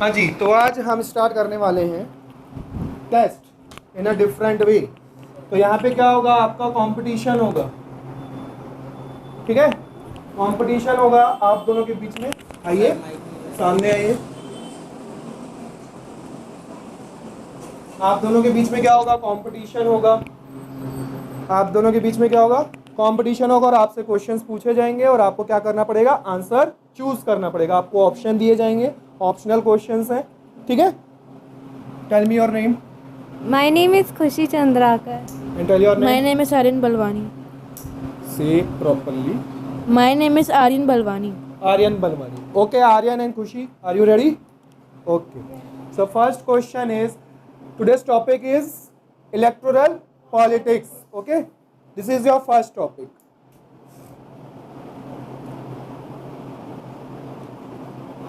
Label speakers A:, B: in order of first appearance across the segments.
A: हाँ जी, तो आज हम स्टार्ट करने वाले हैं test in a different way. तो यहाँ पे क्या होगा, आपका कंपटीशन होगा, ठीक है। कंपटीशन होगा आप दोनों के बीच में। आइए सामने आइए। आप दोनों के बीच में क्या होगा, कंपटीशन होगा। आप दोनों के बीच में क्या होगा, कंपटीशन होगा और आपसे क्वेश्चंस पूछे जाएंगे और आपको क्या करना पड़ेगा, आंसर चूज करना पड़ेगा। आपको ऑप्शन दिए जाएंगे, ऑप्शनल क्वेश्चंस हैं, ठीक है। Tell me your name.
B: My name is Khushi Chandrakar.
A: And tell your
C: My
A: name.
C: name is Aryan Balwani.
A: Say properly.
C: My name is Aryan Balwani.
A: Aryan Balwani. Okay, Aryan and Khushi, are you ready? Okay. So first question is, today's topic is electoral politics. Okay, this is your first topic.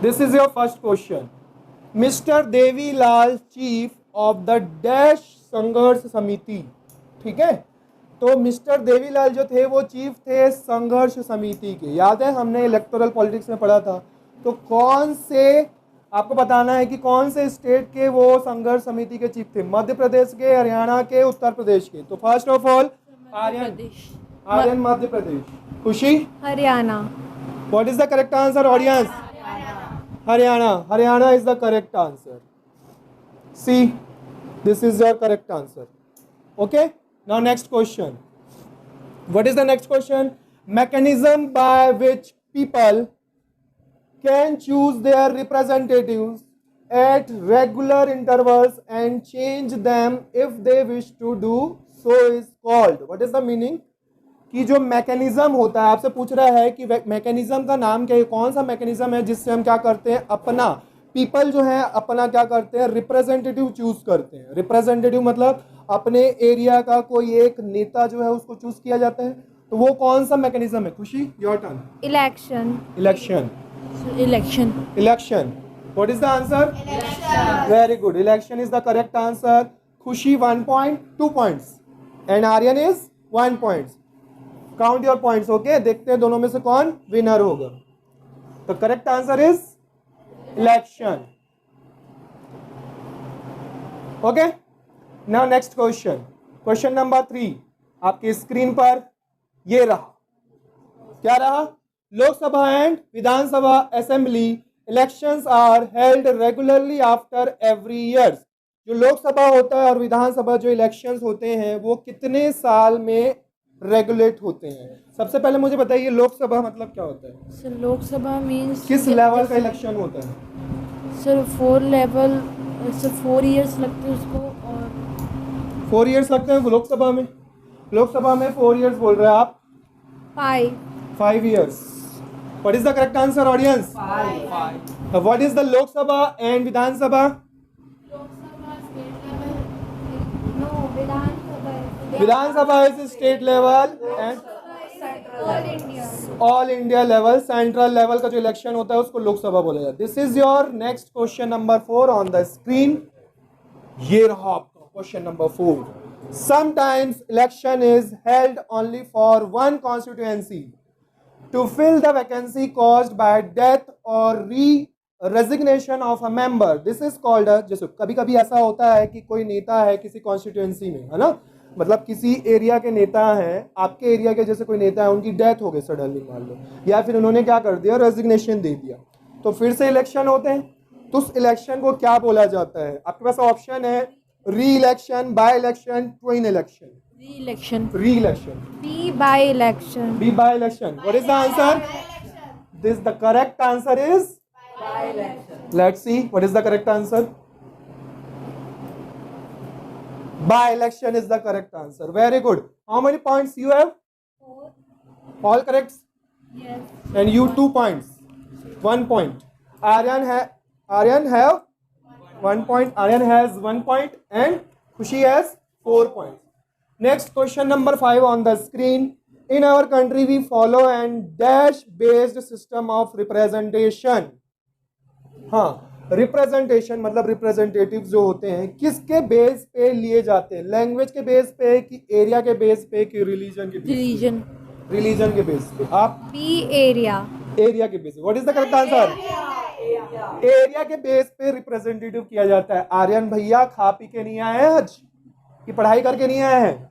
A: This is your first question. Mr. Devi Lal, chief of the Dash संघर्ष समिति, ठीक है। तो mister Devilal जो थे वो chief थे संघर्ष समिति के, याद है हमने इलेक्टोरल पॉलिटिक्स में पढ़ा था। तो कौन से, आपको बताना है कि कौन से स्टेट के वो संघर्ष समिति के चीफ थे, मध्य प्रदेश के, हरियाणा के, उत्तर प्रदेश के। तो first of all Aryan Madhya Pradesh, Khushi
B: Haryana.
A: What is the correct answer audience? Haryana. Haryana is the correct answer. See, this is your correct answer. Okay, now next question. What is the next question? Mechanism by which people can choose their representatives at regular intervals and change them if they wish to do so is called. What is the meaning? कि जो mechanism होता है, आपसे पूछ रहा है कि mechanism का नाम क्या है, कौन सा मैकेनिज्म है जिससे हम क्या करते हैं, अपना पीपल जो है अपना क्या करते हैं, रिप्रेजेंटेटिव चूज करते हैं। रिप्रेजेंटेटिव मतलब अपने एरिया का कोई एक नेता जो है उसको चूज किया जाता है। तो वो कौन सा मैकेनिज्म है? Khushi, your turn.
B: Election.
A: Election.
C: Election.
A: Election. What is the answer? Very good, election is the correct answer. Khushi 1 point, 2 points and Aryan is 1 point. Count your points. Okay, देखते हैं दोनों में से कौन विनर होगा। तो correct answer is election. Okay, now next question, question number 3 आपकी screen पर ये रहा। क्या रहा? Lok Sabha and Vidhan Sabha assembly elections are held regularly after every year. जो लोकसभा होता है और विधानसभा जो इलेक्शंस होते हैं वो कितने साल में रेगुलेट होते हैं? सबसे पहले मुझे बताइए लोकसभा मतलब क्या होता है?
C: So Lok Sabha means
A: किस लेवल का इलेक्शन होता है?
C: sir 4 level. So 4 years लगते हैं उसको और
A: 4 years लगते हैं लोकसभा में। लोकसभा में 4 years बोल रहे हैं आप।
B: 5।
A: 5 years. What is the correct answer, audience? 5. What is the Lok Sabha and Vidhan Sabha?
B: No, Vidhan Sabha.
A: Vidhan Sabha is state level and all India level, central level का जो इलेक्शन होता है उसको लोकसभा बोला जाता है। This is your next question number 4 on the screen. ये रहा आपका question number 4। Sometimes election is held only for one constituency to fill the vacancy caused by death और resignation of a member. This is called, जैसे कभी कभी ऐसा होता है कि कोई नेता है किसी कॉन्स्टिट्यूएंसी में, है ना, मतलब किसी एरिया के नेता हैं, आपके एरिया के जैसे कोई नेता है, उनकी डेथ हो गई सडनली मान लो, या फिर उन्होंने क्या कर दिया, रेजिग्नेशन दे दिया, तो फिर से इलेक्शन होते हैं। तो उस इलेक्शन को क्या बोला जाता है? आपके पास ऑप्शन है re election, by election, twin election.
C: re-election.
A: Re election,
B: B by election.
A: B by election. What is the answer? This the correct answer is by election. Let's see what is the correct answer. By election is the correct answer. Very good. How many points you have? 4. All correct?
B: Yes.
A: And you 2 points. 1 point. Aryan have 1 point. Aryan has 1 point and Khushi has 4 points. Next question number 5 on the screen. In our country we follow and dash based system of representation. हाँ, representation मतलब representative जो होते हैं किसके base पे लिए जाते हैं? लैंग्वेज के बेस पे कि एरिया के बेस पे कि रिलीजन के बेस पे?
C: Religion.
A: रिलीजन के बेस पे। आप
B: बी एरिया।
A: एरिया के बेस पे। What is the correct answer? Area के बेस पे रिप्रेजेंटेटिव किया जाता है। आर्यन भैया खा पी के नहीं आए हैं आज, कि पढ़ाई करके नहीं आए हैं?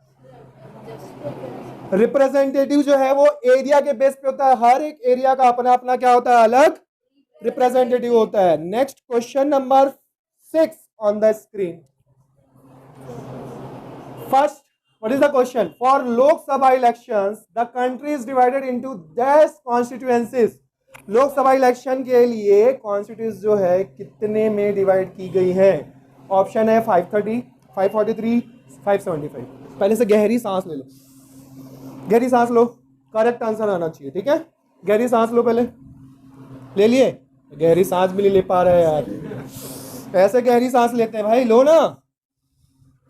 A: रिप्रेजेंटेटिव जो है वो एरिया के बेस पे होता है। हर एक एरिया का अपना अपना क्या होता है, अलग रिप्रेजेंटेटिव होता है। Next question number 6 on the screen. First, what is the question? For Lok Sabha elections, the country is divided into dash constituencies. लोक सभा इलेक्शन के लिए कॉन्स्टिट्यूंस जो है कितने में डिवाइड की गई है? ऑप्शन है 530, 543, 575। पहले से गहरी सांस ले लो, गहरी सांस लो, करेक्ट आंसर आना चाहिए, ठीक है? गहरी सांस लो, पहले ले लिए? गहरी सांस भी नहीं ले पा रहे यार। ऐसे गहरी सांस लेते हैं भाई, लो ना।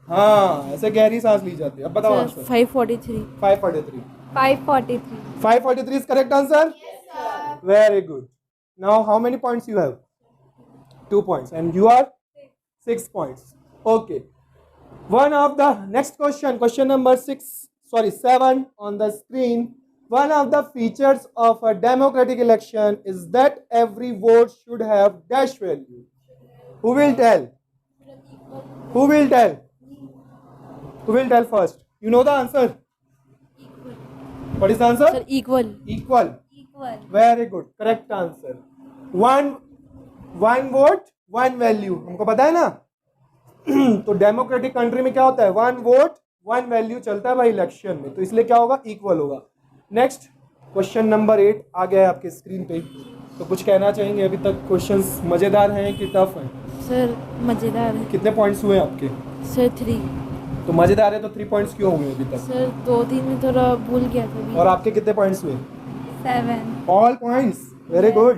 A: हाँ, ऐसे गहरी सांस ली जाती है। अब बताओ answer.
C: 543।
A: 543।
B: 543.
A: 543 is correct answer? Yes, sir. Very good. Now how many points you have? 2 points. And you are? 6 points. Okay. One of the next question number 7 on the screen. One of the features of a democratic election is that every vote should have dash value. Who will tell? Who will tell? Who will tell first? You know the answer? What is the answer?
C: Sir, equal.
A: Equal.
B: Equal.
A: Very good. Correct answer. One vote, one value. हमको पता है ना? तो democratic country में क्या होता है? 1 vote 1 value चलता है भाई इलेक्शन में, तो इसलिए क्या होगा? इक्वल होगा। नेक्स्ट क्वेश्चन नंबर 8 आ गया है आपके स्क्रीन पे। तो कुछ कहना चाहेंगे? अभी तक क्वेश्चंस मजेदार हैं कि टफ हैं?
C: सर मजेदार है।
A: कितने पॉइंट्स हुए आपके?
C: सर 3।
A: तो मजेदार है तो 3 पॉइंट्स क्यों हुए अभी तक?
C: सर 2-3 में थोड़ा भूल गया था अभी।
A: और आपके कितने पॉइंट्स हुए?
B: 7.
A: All points. Very good.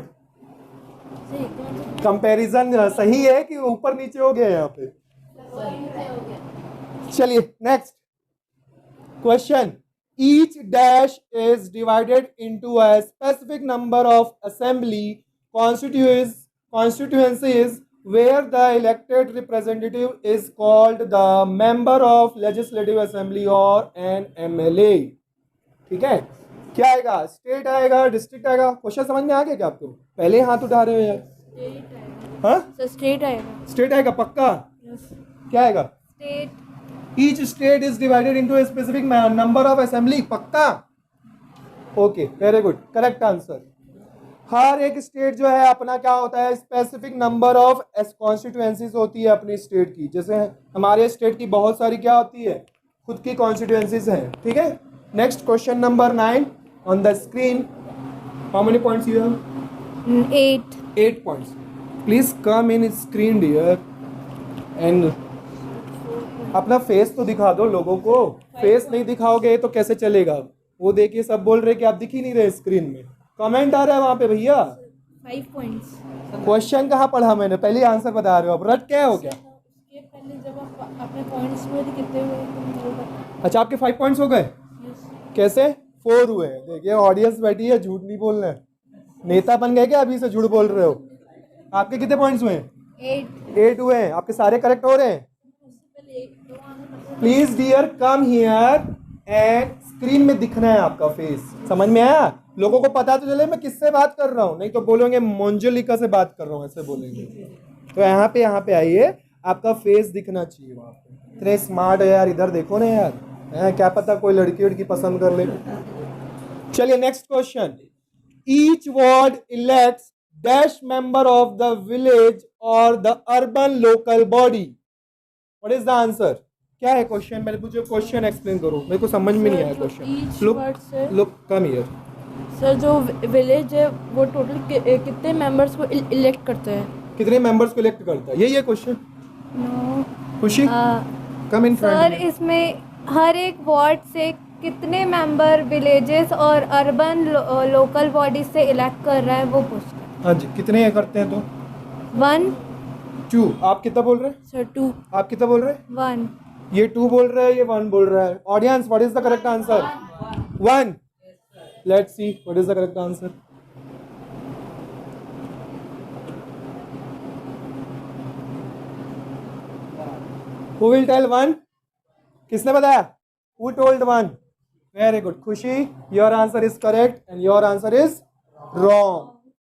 A: Comparison सही है कि ऊपर नीचे हो गया यहाँ पे? चलिए next question. Each dash is divided into a specific number of assembly constituencies where the elected representative is called the member of legislative assembly or an MLA. ठीक है? क्या आएगा? स्टेट आएगा, डिस्ट्रिक्ट आएगा? क्वेश्चन समझ में आ गया क्या आपको? पहले हाथ उठा रहे हो यार। हाँ,
C: सर स्टेट आएगा।
A: स्टेट आएगा पक्का?
C: यस।
A: क्या आएगा?
B: State.
A: Each state is divided into a specific number of assembly. पक्का? Okay, very good, correct answer. हर एक स्टेट जो है अपना क्या होता है? स्पेसिफिक नंबर ऑफ कॉन्स्टिट्यूएंसीज होती है अपनी स्टेट की। जैसे हमारे स्टेट की बहुत सारी क्या होती है? खुद की कॉन्स्टिट्यूएंसीज हैं, ठीक है? Next question number 9 on the screen. How many points you have?
B: 8.
A: 8 points. Please come in screen dear and अपना फेस तो दिखा दो लोगों को। फेस नहीं दिखाओगे तो कैसे चलेगा? वो देखिए सब बोल रहे कि आप दिख ही नहीं रहे स्क्रीन में। कमेंट आ रहा है वहां पे भैया।
C: 5 पॉइंट्स।
A: क्वेश्चन कहाँ पढ़ा मैंने? पहले आंसर बता रहे हो, अब रट क्या हो गया?
C: उसके पहले जब आप अपने पॉइंट्स हुए थे कितने हुए तो मुझे बता।
A: अच्छा, आपके 5 पॉइंट्स हो गए?
C: यस।
A: कैसे? 4 हुए हैं। देखिए ऑडियंस बैठी है, झूठ नहीं बोलना है। नेता बन गए क्या? अभी से झूठ बोल रहे हो। आपके कितने पॉइंट्स हुए हैं? 8 हुए हैं। आपके सारे करेक्ट हो रहे हैं? Please dear come here and screen में दिखना है आपका फेस। समझ में आया? लोगों को पता तो चले मैं किससे बात कर रहा हूँ, नहीं तो बोलेंगे मोंजोलिका से बात कर रहा हूँ, ऐसे बोलेंगे। तो यहाँ पे आइए, आपका फेस दिखना चाहिए वहाँ पे। इतने स्मार्ट है यार, इधर देखो ना यार। क्या पता कोई लड़की उड़की पसंद कर ले। चलिए next question. Each ward elects dash member of the village और the urban local body. What is the answer? क्या है क्वेश्चन? मैंने पूछा क्वेश्चन एक्सप्लेन करो, मेरे को समझ में नहीं आया question. Look come here.
C: Sir जो विलेज है वो टोटल कितने मेंबर्स को इलेक्ट करते हैं?
A: कितने मेंबर्स को इलेक्ट करता है? यही है क्वेश्चन।
B: No.
A: खुशी कम इन
B: सर
A: फ्रंट।
B: इसमें हर एक वार्ड से कितने मेंबर विलेजेस और अर्बन लोकल बॉडी से इलेक्ट कर रहा है वो पूछता है।
A: हाँ जी, कितने करते हैं? तो
B: 1.
A: 2। आप कितना बोल रहे हैं?
C: सर 2।
A: आप कितना बोल रहे हैं?
B: 1.
A: ये 2 बोल रहा है, ये 1 बोल रहा है। Audience, what is the correct answer? 1। Let's see what is the correct answer. Who will tell 1? किसने बताया? Who told 1? Very good. खुशी, your answer is correct and your answer is wrong.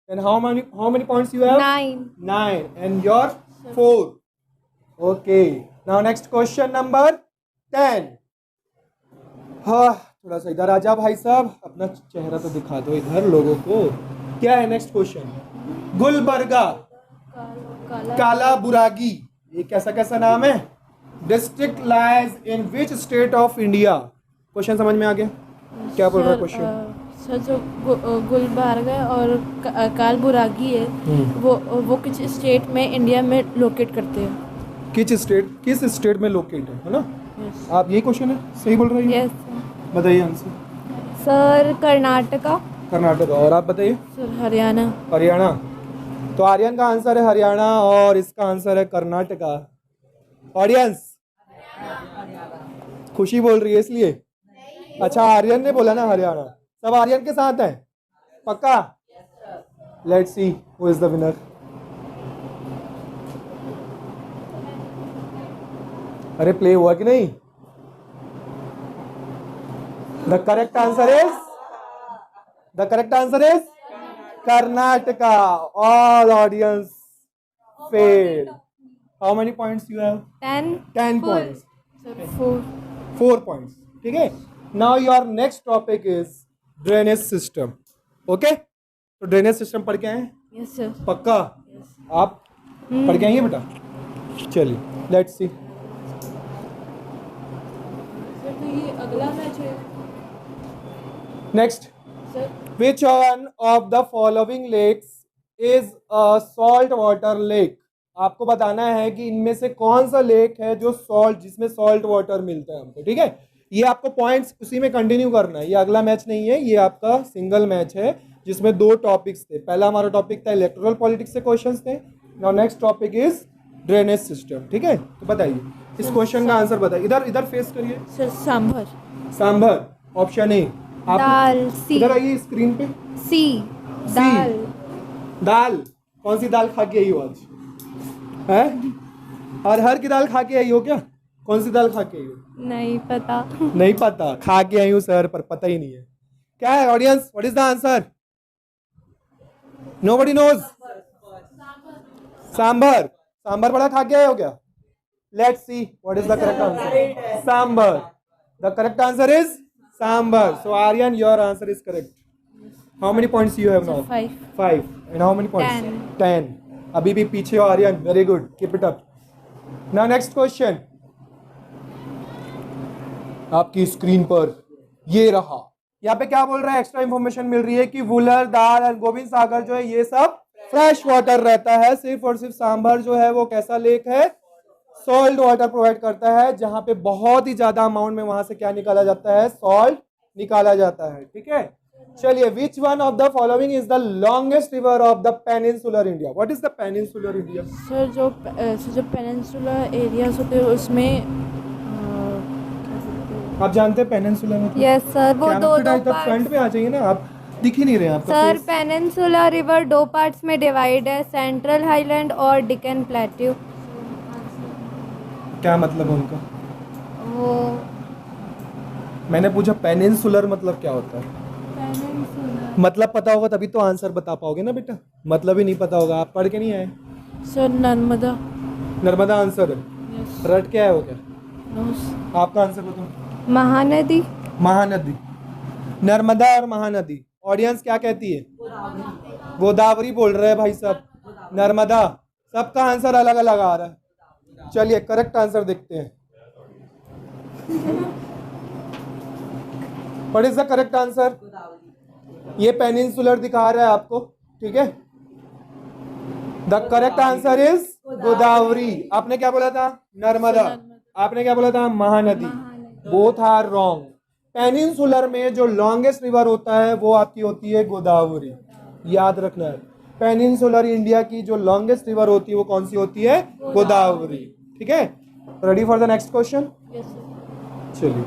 A: And how many points you have?
B: 9.
A: 9. And your 4. Okay. Now next question number 10. हाँ, थोड़ा सा इधर आ जा भाई साहब, अपना चेहरा तो दिखा दो इधर लोगों को। क्या है नेक्स्ट क्वेश्चन? गुलबर्गा, काला बुरागी, ये कैसा कैसा नाम है? District lies in which state of India? Question समझ में आ गया? क्या बोल रहा है क्वेश्चन?
C: सर जो गुलबर्गा और कालबुरागी है वो किस स्टेट में इंडिया में लोकेट करते हैं?
A: किस स्टेट में लोकेट है ना?
C: Yes.
A: आप यही क्वेश्चन है, सही बोल रही हैं?
B: यस
A: बताइए आंसर।
B: सर कर्नाटका।
A: कर्नाटक। और आप बताइए?
C: सर हरियाणा।
A: हरियाणा। तो आर्यन का आंसर है हरियाणा और इसका आंसर है कर्नाटका। ऑडियंस खुशी बोल रही है इसलिए? अच्छा, आर्यन ने बोला ना हरियाणा। सब आर्यन के साथ हैं पक्का? Let's see who is the winner. अरे प्ले हुआ कि नहीं? The correct answer is Karnataka. All audience fail. How many points you have? 10 points.
C: Sir
A: 4 points. ठीक है। Now your next topic is drainage system. Okay, तो ड्रेनेज सिस्टम पढ़ के आए हैं?
C: Yes sir.
A: पक्का? आप पढ़ के आइए बेटा। चलिए लेट्स सी।
C: सर तो ये अगला मैच है
A: next,
C: sir.
A: which one of the following lakes is a salt water lake? आपको बताना है कि इनमें से कौन सा लेक है जो जिसमें सॉल्ट वाटर मिलता है हमको। ठीक है, ये आपको पॉइंट्स उसी में कंटिन्यू करना है। ये अगला मैच नहीं है, ये आपका सिंगल मैच है जिसमें 2 टॉपिक्स थे। पहला हमारा टॉपिक था इलेक्टोरल पॉलिटिक्स से क्वेश्चंस थे। Now next topic is drainage system. ठीक है, तो बताइए इस क्वेश्चन का आंसर बताइए। इधर फेस करिए।
C: Sir sambar.
A: Sambar option A. आप
B: दाल। सी।
A: इधर आइए स्क्रीन पे।
B: सी। दाल।
A: दाल कौन सी दाल खा के आई हो आज? है अरहर की दाल खा के आई हो क्या? कौन सी दाल खा के आई हो?
B: नहीं पता।
A: नहीं पता, खा के आई हूँ सर, पर पता ही नहीं है। क्या है audience? What is the answer? Nobody knows. Sambar. Sambar vada खा के आए हो क्या? Let's see what is the correct answer. Sambar. The correct answer is sambar. So Aryan, your answer is correct. How many points you have now? 5. And how many points? 10. अभी भी पीछे हो Aryan, very good, keep it up. Now next question आपकी screen पर ये रहा। यहाँ पे क्या बोल रहा है? एक्स्ट्रा इंफॉर्मेशन मिल रही है कि वुलर, दाल और गोविंद सागर जो है ये सब फ्रेश वाटर रहता है। सिर्फ और सिर्फ सांभर जो है वो कैसा लेक है? सॉल्ट वाटर प्रोवाइड करता है, जहां पे बहुत ही ज्यादा अमाउंट में वहां से क्या निकाला जाता है? सॉल्ट निकाला जाता है। ठीक है, चलिए which one of the following is the longest river of the peninsular India? What is the peninsular India?
C: Sir जो पेनिनसुलर एरियाज होते हैं उसमें
A: आप जानते हैं पेनिनसुलर मतलब?
B: यस सर, वो दो
A: फ्रंट में आ जाइए ना, आप दिख ही नहीं रहे आपका
B: sir.
A: Face.
B: Peninsula river 2 parts में डिवाइड है, सेंट्रल हाईलैंड और डिकन प्लेट्यू।
A: क्या मतलब है उनका?
B: वो
A: मैंने पूछा पेनिनसुलर मतलब क्या होता है? मतलब पता होगा तभी तो आंसर बता पाओगे ना बेटा। मतलब ही नहीं पता होगा, आप पढ़ के नहीं आए।
C: सर नर्मदा।
A: नर्मदा आंसर है।
C: यस।
A: रट क्या है हो गया?
C: नो।
A: आपका आंसर बताओ।
B: महानदी।
A: महानदी। नर्मदा और महानदी। ऑडियंस क्या कहती है? गोदावरी बोल रहे हैं भाई सब। नर्मदा। सबका आंसर अलग अलग आ रहा है। चलिए करेक्ट आंसर देखते हैं। What is the correct answer? ये पेनिनसुलर दिखा रहा है आपको। ठीक है, the correct answer is Godavari. आपने क्या बोला था? नर्मदा। आपने क्या बोला था? Mahanadi. Both are wrong. Peninsular में जो लॉन्गेस्ट रिवर होता है वो आपकी होती है गोदावरी। याद रखना है, पेनिनसुलर इंडिया की जो लॉन्गेस्ट रिवर होती है वो कौन सी होती है? गोदावरी। ठीक है, ready for the next question?
C: Yes sir.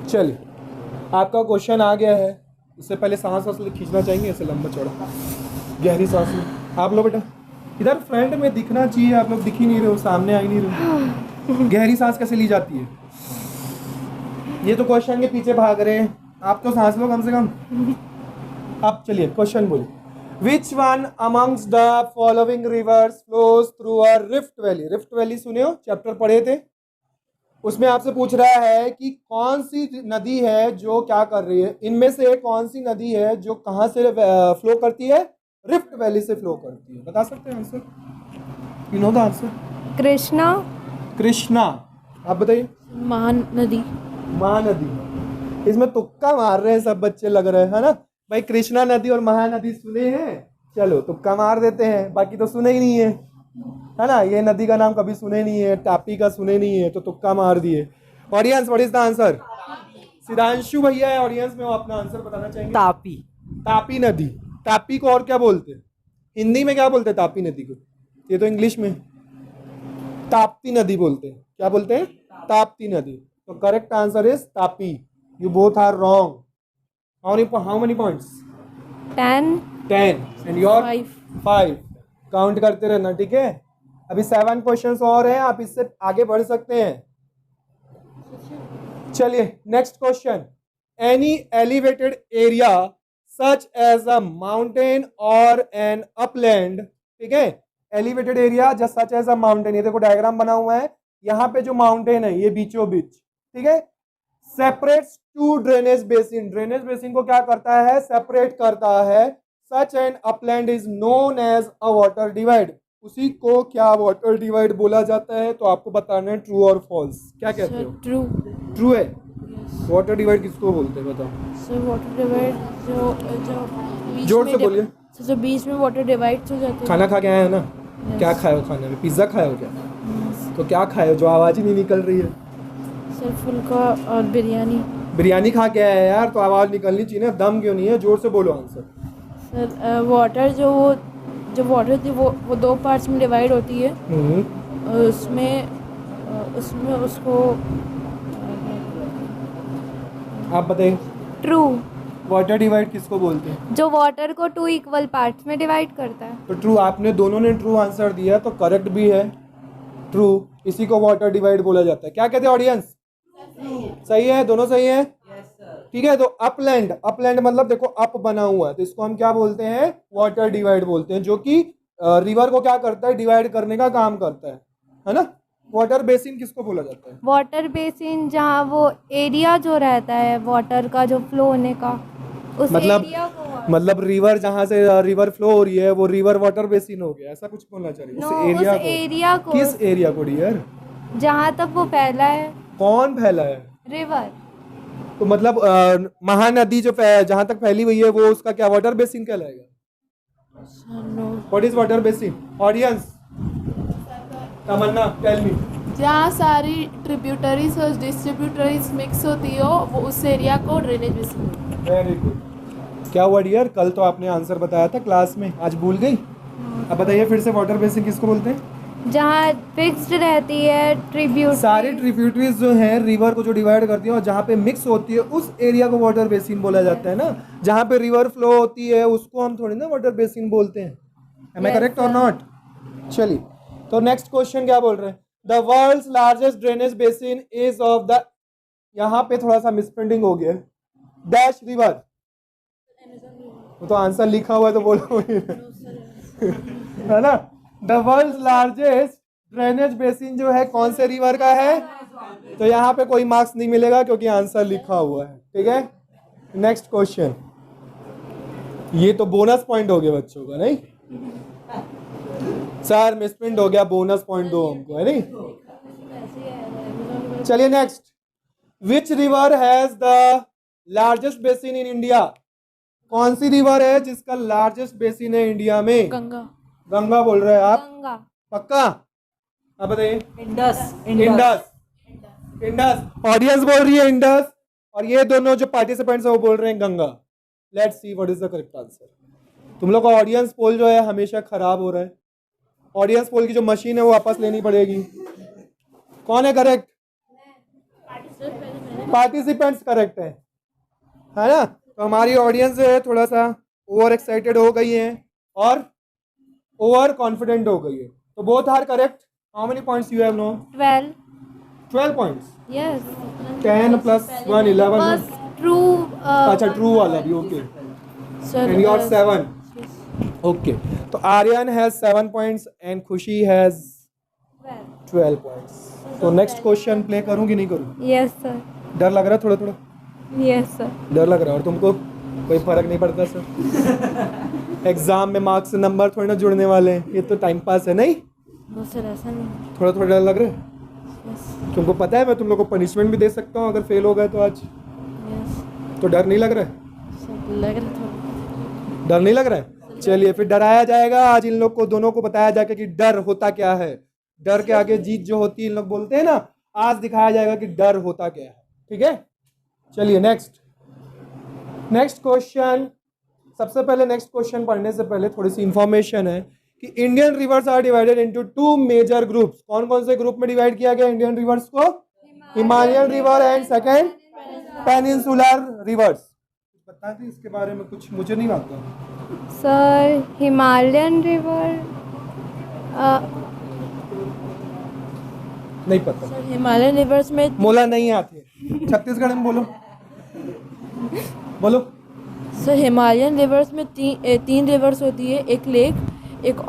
A: चलिए आपका क्वेश्चन आ गया है। उससे पहले सांस खींचना चाहेंगे, ऐसे लंबा चौड़ा गहरी सांस लें। आप लोग बेटा इधर फ्रंट में दिखना चाहिए, आप लोग दिख ही नहीं रहे हो, सामने आ ही नहीं रहे। गहरी सांस कैसे ली जाती है? ये तो क्वेश्चन के पीछे भाग रहे हैं, आप तो सांस लो कम से कम। अब चलिए क्वेश्चन बोलिए. Which one amongst the following rivers flows through a rift valley. Rift valley सुने हो, चैप्टर पढ़े थे. उसमें आपसे पूछ रहा है कि कौन सी नदी है जो क्या कर रही है. इनमें से कौन सी नदी है जो कहाँ से फ्लो करती है? रिफ्ट वैली से फ्लो करती है. बता सकते हैं answer? You know the answer.
B: Krishna.
A: Krishna. आप बताइए.
C: महानदी.
A: महानदी. इसमें तुक्का मार रहे हैं सब बच्चे, लग रहे हैं, है ना भाई. कृष्णा नदी और महानदी सुने हैं, चलो तुक्का मार देते हैं. बाकी तो सुने ही नहीं है ना. ये नदी का नाम कभी सुने नहीं है, तापी का सुने नहीं है, तो तुक्का मार दिए. Audience, what is the answer? Siddhanshu भैया है ऑडियंस में, वो अपना आंसर बताना चाहेंगे.
D: तापी.
A: तापी नदी. तापी को और क्या बोलते हैं हिंदी में? क्या बोलते हैं तापी नदी को? ये तो इंग्लिश में ताप्ती नदी बोलते हैं. क्या बोलते हैं? ताप्ती नदी. तो correct answer is Tapi. You both are wrong. How many points?
B: 10.
A: 10. And your? 5. Count करते रहना, ठीक है. अभी 7 क्वेश्चंस और हैं, आप इससे आगे बढ़ सकते हैं. चलिए next question. Any elevated area such as a mountain or an upland. ठीक है. Elevated area just such as a mountain. ये देखो डायग्राम बना हुआ है. यहाँ पे जो माउंटेन है ये बीचों बीच, ठीक है, separates two drainage basin. Drainage basin को क्या करता है? सेपरेट करता है. Such an upland is known as a water divide. उसी को क्या वाटर डिवाइड बोला जाता है? तो आपको बताना है ट्रू और फॉल्स. क्या कहते हो?
C: ट्रू.
A: ट्रू है. वाटर डिवाइड किसको बोलते हैं बताओ?
C: सर वाटर डिवाइड जो बीच
A: जोर
C: में
A: से बोलिए.
C: सर जो बीच में वाटर डिवाइड हो जाते हैं.
A: खाना खा के आए हो ना? क्या खाए हो खाने में? पिज्जा खाए हो क्या? तो क्या खाए हो जो आवाज ही नहीं निकल रही है?
C: सर फुल्का और बिरयानी.
A: बिरयानी खा के आया यार, तो आवाज निकलनी चाहिए ना. दम क्यों नहीं है? जोर से बोलो आंसर.
C: सर वाटर जो वाटर थी वो 2 पार्ट्स में डिवाइड होती है. उसमें उसको
A: आप बताइए.
B: ट्रू.
A: वाटर डिवाइड किसको बोलते हैं?
B: जो वाटर को 2 इक्वल पार्ट्स में डिवाइड करता है.
A: तो ट्रू. आपने दोनों ने ट्रू आंसर दिया, तो करेक्ट भी है. ट्रू. इसी को वाटर डिवाइड बोला जाता है. क्या कहते हैं ऑडियंस? सही है. दोनों सही है. ठीक है. तो अपलैंड. अपलैंड मतलब देखो अप बना हुआ है, तो इसको हम क्या बोलते हैं? वाटर डिवाइड बोलते हैं, जो कि रिवर को क्या करता है? डिवाइड करने का काम करता है ना. वाटर बेसिन किसको बोला जाता है?
B: वाटर बेसिन जहाँ वो एरिया जो रहता है वाटर का जो फ्लो होने का, उस एरिया को.
A: मतलब रिवर जहाँ से रिवर फ्लो हो रही है वो रिवर वाटर बेसिन हो गया, ऐसा कुछ बोलना चाहिए.
B: नो, उस एरिया को.
A: किस एरिया को डियर?
B: जहाँ तक वो फैला है.
A: कौन फैला है?
B: रिवर.
A: तो मतलब महानदी जो जहाँ तक फैली हुई है वो उसका क्या वाटर बेसिन कहलाएगा? What is water basin? Audience, Tamanna tell me.
E: जहाँ सारी ट्रिब्यूटरीज और डिस्ट्रीब्यूटरीज मिक्स होती हो वो उस एरिया को ड्रेनेज बेसिन बोलते हैं.
A: Very good. क्या हुआ डियर? कल तो आपने आंसर बताया था क्लास में, आज भूल गई? अब बताइए फिर से, वाटर बेसिन किसको बोलते हैं?
B: जहाँ फिक्स्ड रहती है ट्रिब्यूट.
A: सारी ट्रिब्यूटरीज जो हैं रिवर को जो डिवाइड करती है और जहाँ पे मिक्स होती है उस एरिया को वाटर बेसिन बोला जाता है ना. जहाँ पे रिवर फ्लो होती है उसको हम थोड़ी ना वाटर बेसिन बोलते हैं. Am I correct or not? चलिए, तो नेक्स्ट क्वेश्चन क्या बोल रहे हैं? The world's largest drainage basin is of the. यहाँ पे थोड़ा सा मिसप्रिंटिंग हो गया. Dash river. वो तो आंसर लिखा हुआ है तो बोलो है ना. The world's largest drainage basin जो है कौन से रिवर का है? तो यहाँ पे कोई मार्क्स नहीं मिलेगा क्योंकि आंसर लिखा हुआ है. ठीक है. Next question. ये तो बोनस पॉइंट हो गया बच्चों का, नहीं? सर मिसप्रिंट हो गया, बोनस पॉइंट दो हमको, है नहीं? चलिए next. Which river has the largest basin in India? कौन सी रिवर है जिसका लार्जेस्ट बेसिन है इंडिया में?
C: गंगा.
A: गंगा बोल रहे हैं आप?
B: गंगा.
A: पक्का? आप बताइए.
D: इंडस.
A: इंडस. इंडस. ऑडियंस बोल रही है इंडस, और ये दोनों जो पार्टिसिपेंट्स है वो बोल रहे हैं Ganga. Let's see what is the correct answer. तुम लोग का ऑडियंस पोल जो है हमेशा खराब हो रहा है. ऑडियंस पोल की जो मशीन है वो वापस लेनी पड़ेगी. कौन है करेक्ट? पार्टिसिपेंट्स करेक्ट है ना. तो हमारी ऑडियंस जो है थोड़ा सा ओवर एक्साइटेड हो गई है और ओवर कॉन्फिडेंट हो गई है. तो both are correct. How many points you have now? 12 points.
B: Yes.
A: 10 + 1 11.
B: True.
A: अच्छा ट्रू वाला भी. Okay.
C: Sir,
A: And you got 7.
C: yes.
A: Okay. तो Aryan has 7 points and Khushi has 12 points. तो नेक्स्ट क्वेश्चन प्ले करूं कि नहीं करूं?
B: Yes sir.
A: डर लग रहा है थोड़ा थोड़ा?
B: Yes sir.
A: डर लग रहा है. और तुमको कोई फर्क नहीं पड़ता सर? एग्जाम में मार्क्स से नंबर थोड़ी ना जुड़ने वाले हैं, ये तो टाइम पास है. नहीं
C: No sir, ऐसा नहीं.
A: थोड़ा थोड़ा डर लग रहा है?
C: Yes.
A: तुमको पता है मैं तुम लोग को पनिशमेंट भी दे सकता हूँ अगर फेल हो गए तो आज.
C: Yes.
A: तो डर नहीं लग रहा है?
C: Sir, लग रहा था.
A: डर नहीं लग रहा है? चलिए फिर डराया जाएगा आज इन लोग को दोनों को बताया जाएगा कि डर होता क्या है. डर के आगे जीत जो होती है इन लोग बोलते हैं ना, आज दिखाया जाएगा कि डर होता क्या है. ठीक है, चलिए नेक्स्ट क्वेश्चन. सबसे पहले नेक्स्ट क्वेश्चन पढ़ने से पहले थोड़ी सी इंफॉर्मेशन है कि Indian rivers are divided into 2 major groups. कौन कौन से ग्रुप में डिवाइड किया गया इंडियन रिवर्स को? Himalayan river and second peninsular rivers. बता दें इसके बारे में कुछ, मुझे नहीं आता.
B: सर हिमालयन रिवर
A: नहीं पता.
C: Sir, हिमालयन रिवर्स में
A: मोला नहीं आते. छत्तीसगढ़ में बोलो बोलो.
C: सर हिमालयन रिवर्स में तीन रिवर्स होती है. एक लेक, एक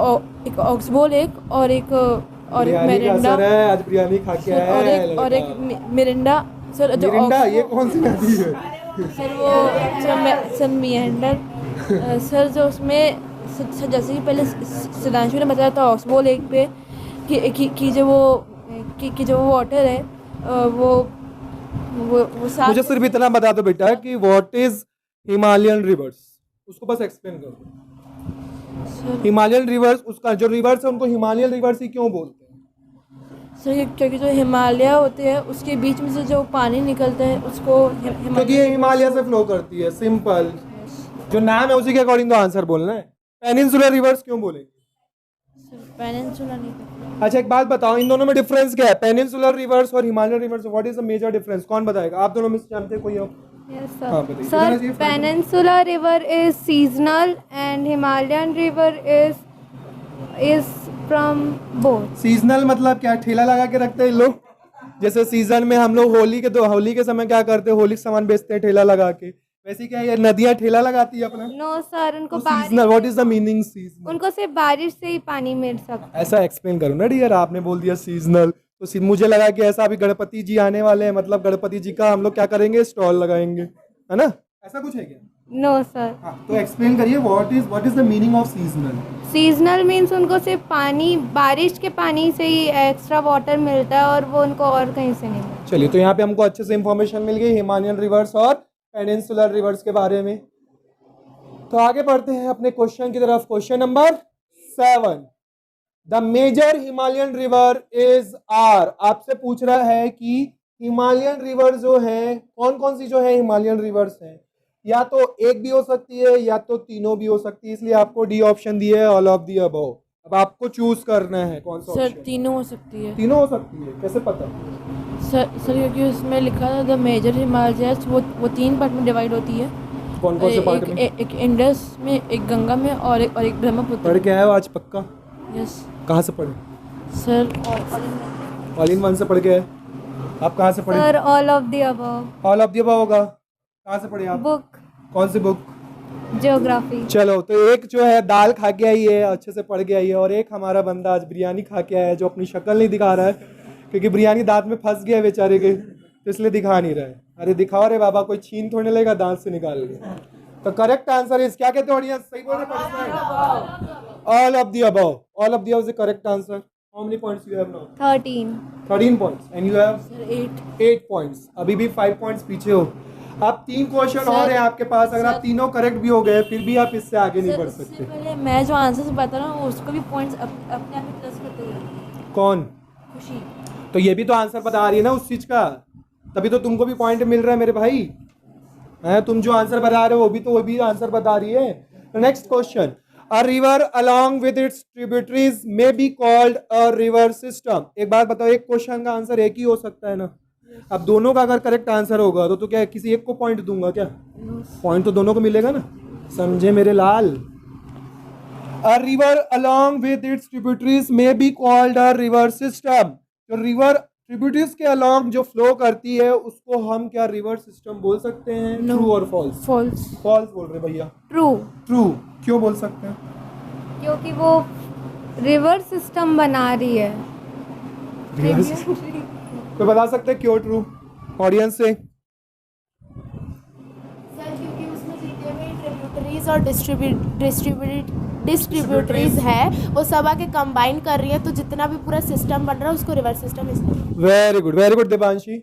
C: ऑक्सबो लेक और एक
A: बिरयानी का
C: मिरिंडा.
A: असर है, आज बिरयानी खा के आया
C: और
A: है
C: एक
A: लड़का.
C: मिरिंडा. सर जो
A: मिरिंडा ये कौन सी नदी है?
C: सर वो सर मियंडर. सर जो उसमें सर जैसे कि पहले सिद्धांशु ने बताया था ऑक्सबो लेक पे कि जो वो वाटर है वो साफ.
A: मुझे सिर्फ इतना बता दो बेटा कि व्हाट इज हिमालयन रिवर्स, उसको बस एक्सप्लेन करो.
C: सर,
A: हिमालयन रिवर्स, उसका जो रिवर्स है उनको हिमालयन रिवर्स ही क्यों बोलते हैं?
C: सर क्योंकि जो हिमालय होते हैं उसके बीच में से जो पानी निकलता है उसको
A: क्योंकि ये हिमालय से फ्लो करती है. सिंपल. जो नाम है उसी के अकॉर्डिंग तो आंसर बोलना है. पेनिनसुलर रिवर्स क्यों बोलेंगे?
C: पेनिनसुला नहीं पता.
A: अच्छा एक बात बताओ, इन दोनों में डिफरेंस क्या है? पेनिनसुलर रिवर्स और Himalayan rivers, what is the major difference? कौन बताएगा? आप दोनों में से जानते हैं कोई हो?
B: यस
A: हाँ,
B: सर.
A: बताइए.
B: सर
A: इधर आइए,
B: peninsular river is seasonal and Himalayan river is from both.
A: Seasonal मतलब क्या? ठेला लगा के रखते हैं लोग. जैसे सीजन में हम लोग होली के समय क्या करते हैं, होली का सामान बेचते हैं ठेला लगा के. वैसे क्या ये नदियाँ ठेला लगाती है अपना?
B: नो सर, उनको
A: seasonal, what is the meaning seasonal?
B: उनको सिर्फ बारिश से ही पानी मिल सकता है.
A: ऐसा एक्सप्लेन करो ना डियर. आपने बोल दिया सीजनल तो मुझे लगा कि ऐसा अभी गणपति जी आने वाले हैं, मतलब गणपति जी का हम लोग क्या करेंगे, स्टॉल लगाएंगे, है ना? ऐसा कुछ है क्या?
B: No sir.
A: हाँ, तो एक्सप्लेन करिए what is the meaning of seasonal.
B: Seasonal means उनको सिर्फ पानी, बारिश के पानी से ही एक्स्ट्रा वाटर मिलता है और वो उनको और कहीं से नहीं मिलता.
A: चलिए, तो यहाँ पे हमको अच्छे से इंफॉर्मेशन मिल गई हिमालयन रिवर्स और पेनिनसुलर रिवर्स के बारे में. तो आगे बढ़ते हैं अपने क्वेश्चन की तरफ. Question number 7. The major Himalayan river is are. आपसे पूछ रहा है कि हिमालयन रिवर जो है कौन कौन सी जो है हिमालयन रिवर्स हैं. या तो एक भी हो सकती है या तो तीनों भी हो सकती है, इसलिए आपको डी ऑप्शन दिए है, ऑल ऑफ दी अबव. अब आपको चूज करना है कौन सा
C: सर
A: ऑप्शन.
C: तीनों हो सकती है.
A: तीनों हो सकती है, कैसे पता?
C: सर क्योंकि उसमें लिखा था द मेजर हिमालयस वो 3 पार्ट में डिवाइड होती है.
A: कौन कौन से पार्ट में?
C: एक इंडस में, एक गंगा में और एक ब्रह्मपुत्र.
A: पढ़ के आए हो आज पक्का?
C: यस
A: कहाँ से पढ़े?
C: सर.
A: ऑल इन वन से पढ़ के आए. आप कहाँ से पढ़े?
B: Sir all of the above.
A: All of the above होगा. कहाँ से पढ़े आप?
B: बुक
A: कौन सी बुक?
B: ज्योग्राफी.
A: चलो, तो एक जो है दाल खा के आई है, अच्छे से पढ़ के आई है, और एक हमारा बंदा आज बिरयानी खा के आया है जो अपनी शक्ल नहीं दिखा रहा है क्योंकि बिरयानी दांत में फंस गया है बेचारे के, तो इसलिए दिखा नहीं रहा है. अरे दिखाओ रे बाबा, कोई छीन थोड़ने लेगा दांत से निकाल के. तो करेक्ट आंसर इज क्या कहते हैं ऑडियंस? सही बोल रहे? All of the above. All of the above is the correct answer. How many points you have now?
B: 13.
A: 13 points and you have
C: sir
A: 8 points. अभी भी 5 पॉइंट्स पीछे हो. आप 3 क्वेश्चन और हैं आपके पास. अगर आप तीनों करेक्ट भी हो गए फिर भी आप इससे आगे नहीं बढ़
C: उससे
A: सकते.
C: पहले मैं जो आंसर बता रहा हूँ उसको भी पॉइंट्स अपने आप में प्लस करते हुए.
A: कौन?
C: खुशी.
A: तो ये भी तो आंसर बता रही है ना उस चीज का, तभी तो तुमको भी पॉइंट मिल रहा है मेरे भाई. हैं तुम जो आंसर बता रहे हो वो भी आंसर बता रही है. Next question. A river along with its tributaries may be called a river system. एक बात बताओ, एक क्वेश्चन का आंसर एक ही हो सकता है ना? अब दोनों का अगर करेक्ट आंसर होगा तो क्या किसी एक को पॉइंट दूंगा क्या? पॉइंट तो दोनों को मिलेगा ना, समझे मेरे लाल. A river along with its tributaries may be called a river system. तो रिवर ट्रिब्यूटरीज के अलॉन्ग जो फ्लो करती है उसको हम क्या रिवर सिस्टम बोल सकते हैं?
C: No.
A: ट्रू और फॉल्स?
C: फॉल्स।
A: फॉल्स बोल रहे भैया।
B: ट्रू,
A: ट्रू क्यों बोल सकते हैं?
B: क्योंकि वो रिवर सिस्टम बना रही है।
A: तो बता सकते हैं क्यों ट्रू ऑडियंस से?
E: सर क्योंकि उसमें जितने भी ट्रिब्यूटरीज और डिस्ट्रीब्यूटरीज है वो सब आके कंबाइन कर रही है, तो जितना भी पूरा सिस्टम बन रहा है उसको रिवर सिस्टम इसलिए।
A: Very good Devanshi.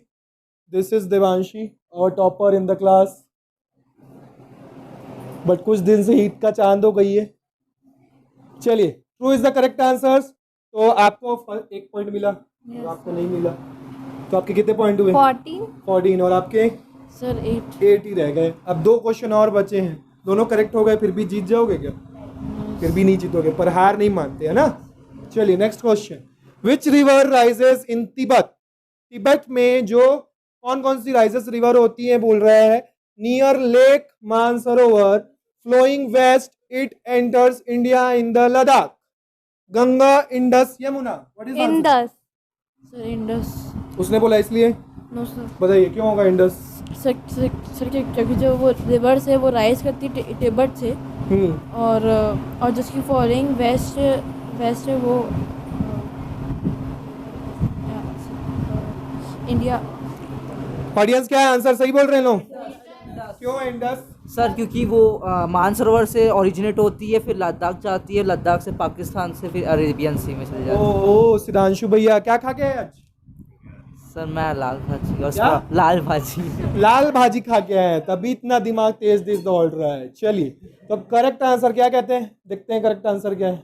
A: This is Devanshi our topper in the class, but कुछ दिन से ईद का चांद हो गई है। चलिए, true is the correct answer. तो आपको एक पॉइंट मिला और आपको नहीं मिला, तो आपके कितने पॉइंट हुए? 14 और आपके
C: सर 8।
A: 8 ही रह गए। अब 2 क्वेश्चन और बचे हैं, दोनों करेक्ट हो गए, फिर भी जीत जाओगे क्या? फिर भी नहीं जीतोगे, पर हार नहीं मानते है ना। चलिए next question, which river rises in Tibet? Tibet में जो कौन कौन सी राइजेस रिवर होती हैं बोल रहा है? Near lake Mansarovar flowing west it enters India in the Ladakh. Ganga, Indus, Yamuna. What is
B: Indus.
C: Sir Indus.
A: उसने बोला इसलिए,
C: नो सर।
A: बताइए क्यों होगा इंडस?
C: सर क्योंकि जो वो रिवर्स है वो राइज करती है तिब्बत से, और जिसकी फॉलोइंग वेस्ट है वो इंडिया।
A: ऑडियंस क्या है? आंसर सही बोल रहे हैं लोग? क्यों इंडस?
D: सर क्योंकि वो मानसरोवर से ओरिजिनेट होती है, फिर लद्दाख जाती है, लद्दाख से पाकिस्तान से फिर अरेबियन सी में चली जाती है।
A: ओ सिद्धांशु भैया क्या खा के आए आज?
D: सर मैं लाल भाजी और
A: क्या?
D: लाल भाजी।
A: लाल भाजी खा के आए हैं, तभी इतना दिमाग तेज तेज दौड़ रहा है। चलिए, तो करेक्ट आंसर क्या कहते हैं, देखते हैं करेक्ट आंसर क्या है।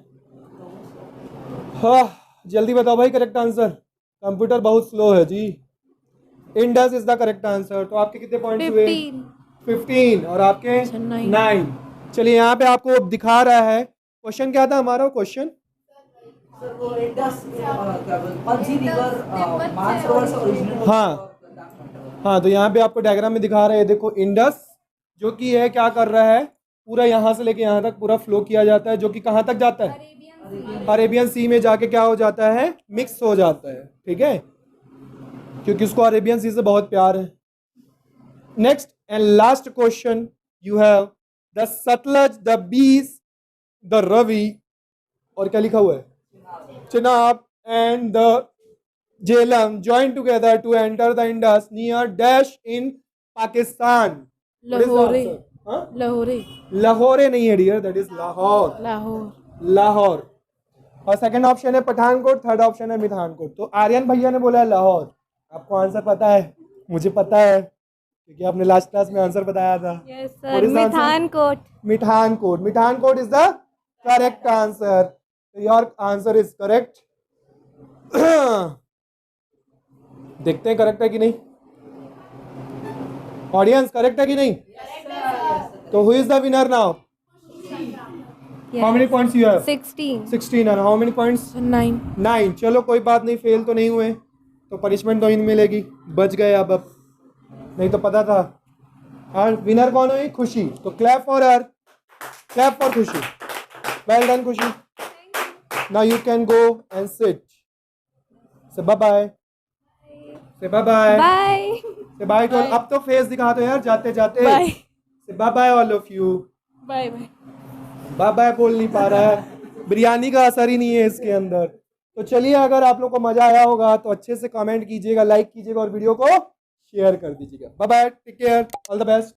A: हाँ जल्दी बताओ भाई करेक्ट आंसर, कंप्यूटर बहुत स्लो है जी। Indus is the correct answer. तो आपके कितने पॉइंट्स हुए? 15 और आपके 9। चलिए यहाँ पे आपको दिखा रहा है क्वेश्चन क्या था हमारा क्वेश्चन। हाँ तो यहाँ पे आपको डायग्राम में दिखा रहे हैं, देखो इंडस जो कि है क्या कर रहा है, पूरा यहाँ से लेके यहाँ तक पूरा फ्लो किया जाता है, जो कि कहाँ तक जाता है? अरेबियन सी में जाके क्या हो जाता है? मिक्स हो जाता है, ठीक है, क्योंकि उसको अरेबियन सी से बहुत प्यार है। Next and last question you have, the Sutlej, the बीस, द रवि, और क्या लिखा हुआ है? Chenab and the Jhelum join together to enter the Indus near dash in Pakistan.
C: लाहौरे।
A: हाँ?
C: लाहौरे।
A: लाहौरे नहीं है dear, that is Lahore. Lahore. और सेकंड ऑप्शन है पठानकोट, थर्ड ऑप्शन है मिठानकोट। तो आर्यन भैया ने बोला है लाहौर। आपको आंसर पता है? मुझे पता है क्योंकि आपने लास्ट क्लास में आंसर बताया था।
B: Yes sir, Mithankot.
A: Mithankot. Mithankot is the correct answer. Your answer is correct. देखते हैं करेक्ट है कि नहीं। ऑडियंस करेक्ट है कि नहीं? तो who is the winner now? How many points you have? 16 और हाउ मेनी पॉइंट्स? 9। चलो कोई बात नहीं, फेल तो नहीं हुए, तो पनिशमेंट तो नहीं मिलेगी, बच गए अब नहीं तो पता था। और विनर कौन हुई? खुशी। तो clap for her, clap for खुशी। वेल डन खुशी। Now you can go and sit. से bye bye. Say bye bye.
B: Bye.
A: Say bye तो अब तो फेस दिखा दो यार जाते जाते।
C: Bye.
A: Say bye bye all of you.
C: Bye bye.
A: Bye bye बोल नहीं पा रहा है, बिरयानी का असर ही नहीं है इसके अंदर। तो चलिए, अगर आप लोग को मजा आया होगा तो अच्छे से कमेंट कीजिएगा, लाइक कीजिएगा और वीडियो को शेयर कर दीजिएगा। Bye bye, take care, all the best.